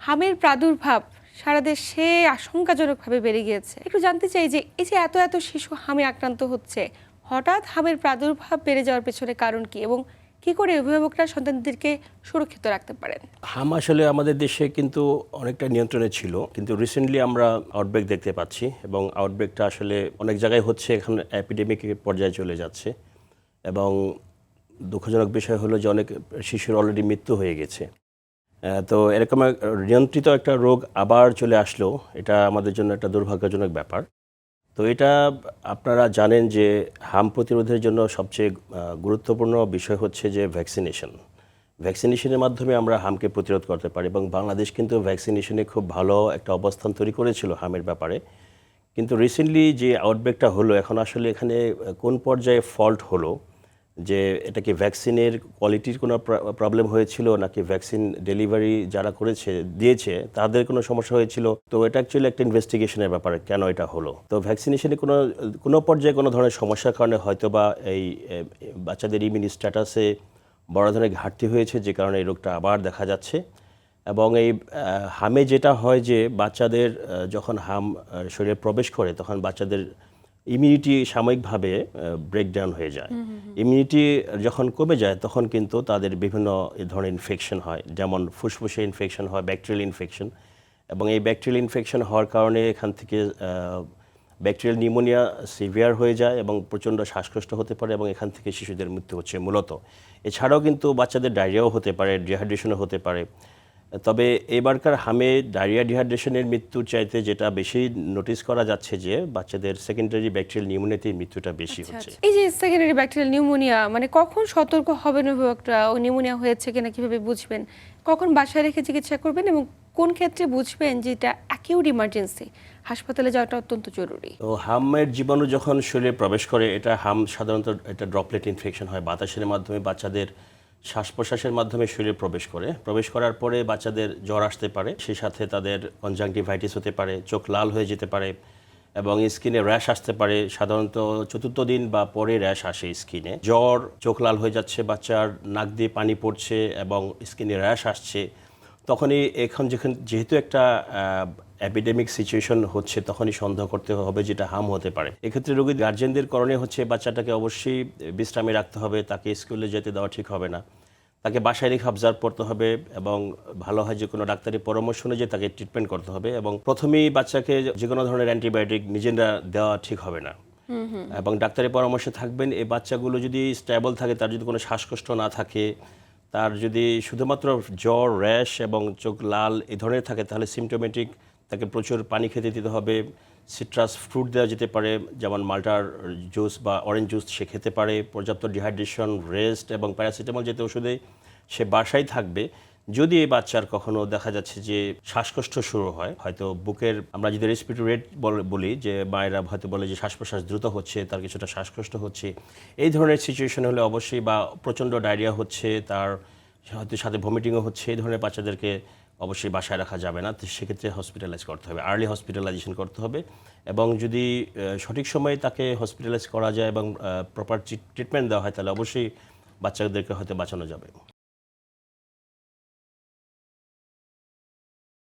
হামের প্রাদুর্ভাব সারা দেশে আশঙ্কাজনকভাবে বেড়ে গিয়েছে। একটু জানতে চাই যে এই যে এত এত শিশু হামে আক্রান্ত হচ্ছে, হঠাৎ হামের প্রাদুর্ভাব বেড়ে যাওয়ার পেছনে কারণ কি এবং কি করে অভিভাবকরা সন্তানদেরকে সুরক্ষিত রাখতে পারেন? হাম আসলে আমাদের দেশে কিন্তু অনেকটা নিয়ন্ত্রণে ছিল, কিন্তু রিসেন্টলি আমরা আউটব্রেক দেখতে পাচ্ছি এবং আউটব্রেকটা আসলে অনেক জায়গায় হচ্ছে, এখন অ্যাপিডেমিকের পর্যায়ে চলে যাচ্ছে। এবং দুঃখজনক বিষয় হলো যে অনেক শিশুর অলরেডি মৃত্যু হয়ে গেছে। তো এরকম নিয়ন্ত্রিত একটা রোগ আবার চলে আসলো, এটা আমাদের জন্য একটা দুর্ভাগ্যজনক ব্যাপার। তো এটা আপনারা জানেন যে হাম প্রতিরোধের জন্য সবচেয়ে গুরুত্বপূর্ণ বিষয় হচ্ছে যে ভ্যাকসিনেশনের মাধ্যমে আমরা হামকে প্রতিরোধ করতে পারি, এবং বাংলাদেশ কিন্তু ভ্যাকসিনেশনে খুব ভালো একটা অবস্থান তৈরি করেছিল হামের ব্যাপারে। কিন্তু রিসেন্টলি যে আউটব্রেকটা হলো, এখন আসলে এখানে কোন পর্যায়ে ফল্ট হলো, যে এটা কি ভ্যাকসিনের কোয়ালিটির কোনো প্রবলেম হয়েছিল নাকি ভ্যাকসিন ডেলিভারি যারা দিয়েছে তাদের কোনো সমস্যা হয়েছিল, তো এটা অ্যাকচুয়ালি একটা ইনভেস্টিগেশনের ব্যাপারে কেন এটা হলো। তো ভ্যাকসিনেশনে কোনো পর্যায়ে কোনো ধরনের সমস্যার কারণে হয়তো বা এই বাচ্চাদের ইমিউনি স্ট্যাটাসে বড় ধরনের ঘাটতি হয়েছে, যে কারণে এই রোগটা আবার দেখা যাচ্ছে। এবং এই হামে যেটা হয় যে বাচ্চাদের যখন হাম শরীরে প্রবেশ করে, তখন বাচ্চাদের ইমিউনিটি সাময়িকভাবে ব্রেকডাউন হয়ে যায়। ইমিউনিটি যখন কমে যায় তখন কিন্তু তাদের বিভিন্ন ধরনের ইনফেকশন হয়, যেমন ফুসফুসে ইনফেকশন হয়, ব্যাকটেরিয়াল ইনফেকশন। এবং এই ব্যাকটেরিয়াল ইনফেকশন হওয়ার কারণে এখান থেকে ব্যাকটেরিয়াল নিউমোনিয়া সিভিয়ার হয়ে যায় এবং প্রচণ্ড শ্বাসকষ্ট হতে পারে, এবং এখান থেকে শিশুদের মৃত্যু হচ্ছে মূলত। এছাড়াও কিন্তু বাচ্চাদের ডায়রিয়াও হতে পারে, ডিহাইড্রেশনও হতে পারে। তবে এবারকার হামে ডায়রিয়া ডিহাইড্রেশনের মৃত্যুর চাইতে যেটা বেশি নোটিস করা যাচ্ছে যে বাচ্চাদের সেকেন্ডারি ব্যাকটেরিয়াল নিউমোনিয়াতে মৃত্যুটা বেশি হচ্ছে। এই যে সেকেন্ডারি ব্যাকটেরিয়াল নিউমোনিয়া, মানে কখন সতর্ক হবেন অভিভাবকরা ও নিউমোনিয়া হয়েছে কিনা কিভাবে বুঝবেন, কখন বাসায় রেখে চিকিৎসা করবেন এবং কোন ক্ষেত্রে বুঝবেন যে এটা অ্যাকিউট ইমার্জেন্সি, হাসপাতালে যাওয়াটা অত্যন্ত জরুরি? তো হামের জীবাণু যখন শরীরে প্রবেশ করে, এটা হাম সাধারণত এটা ড্রপলেট ইনফেকশন হয়, বাতাসের মাধ্যমে বাচ্চাদের শ্বাস প্রশ্বাসের মাধ্যমে শরীরে প্রবেশ করার পরে বাচ্চাদের জ্বর আসতে পারে, সেই সাথে তাদের কনজাংটিভাইটিস হতে পারে, চোখ লাল হয়ে যেতে পারে এবং স্কিনে র্যাশ আসতে পারে। সাধারণত চতুর্থ দিন বা পরে র্যাশ আসে স্কিনে, জ্বর, চোখ লাল হয়ে যাচ্ছে, বাচ্চার নাক দিয়ে পানি পড়ছে এবং স্কিনে র্যাশ আসছে। তখনই যেহেতু একটা অ্যাপিডেমিক সিচুয়েশন হচ্ছে, তখনই সন্দেহ করতে হবে যেটা হাম হতে পারে। এক্ষেত্রে রোগীর গার্জেনদের করণীয় হচ্ছে বাচ্চাটাকে অবশ্যই বিশ্রামে রাখতে হবে, তাকে স্কুলে যেতে দেওয়া ঠিক হবে না, তাকে বাসায় রেখে অবজার্ভ করতে হবে এবং ভালো হয় যে কোনো ডাক্তারি পরামর্শ অনুযায়ী তাকে ট্রিটমেন্ট করতে হবে। এবং প্রথমেই বাচ্চাকে যে কোনো ধরনের অ্যান্টিবায়োটিক নিজেরা দেওয়া ঠিক হবে না, এবং ডাক্তারি পরামর্শে থাকবেন। এই বাচ্চাগুলো যদি স্টেবল থাকে, তার যদি কোনো শ্বাসকষ্ট না থাকে, তার যদি শুধুমাত্র জ্বর, র্যাশ এবং চোখ লাল এই ধরনের থাকে, তাহলে সিমটোমেটিক, তাকে প্রচুর পানি খেতে দিতে হবে। সিট্রাস ফ্রুট দেওয়া যেতে পারে, যেমন মাল্টার জুস বা অরেঞ্জ জুস সে খেতে পারে। পর্যাপ্ত ডিহাইড্রেশন, রেস্ট এবং প্যারাসিটামল জাতীয় ওষুধে সে বাসায় থাকবে। যদি এই বাচ্চার কখনো দেখা যাচ্ছে যে শ্বাসকষ্ট শুরু হয়, হয়তো বুকের, আমরা যদি রেসপিরেটরি রেট বলি, যে মায়েরা হয়তো বলে যে শ্বাস প্রশ্বাস দ্রুত হচ্ছে, তার কিছুটা শ্বাসকষ্ট হচ্ছে, এই ধরনের সিচুয়েশন হলে অবশ্যই, বা প্রচণ্ড ডায়রিয়া হচ্ছে, তার হয়তো সাথে ভমিটিংও হচ্ছে, এই ধরনের বাচ্চাদেরকে অবশ্যই বাসায় রাখা যাবে না। তো সেক্ষেত্রে হসপিটালাইজ করতে হবে, আর্লি হসপিটালাইজেশন করতে হবে। এবং যদি সঠিক সময়ে তাকে হসপিটালাইজ করা যায় এবং প্রপার ট্রিটমেন্ট দেওয়া হয়, তাহলে অবশ্যই বাচ্চাদেরকে হয়তো বাঁচানো যাবে।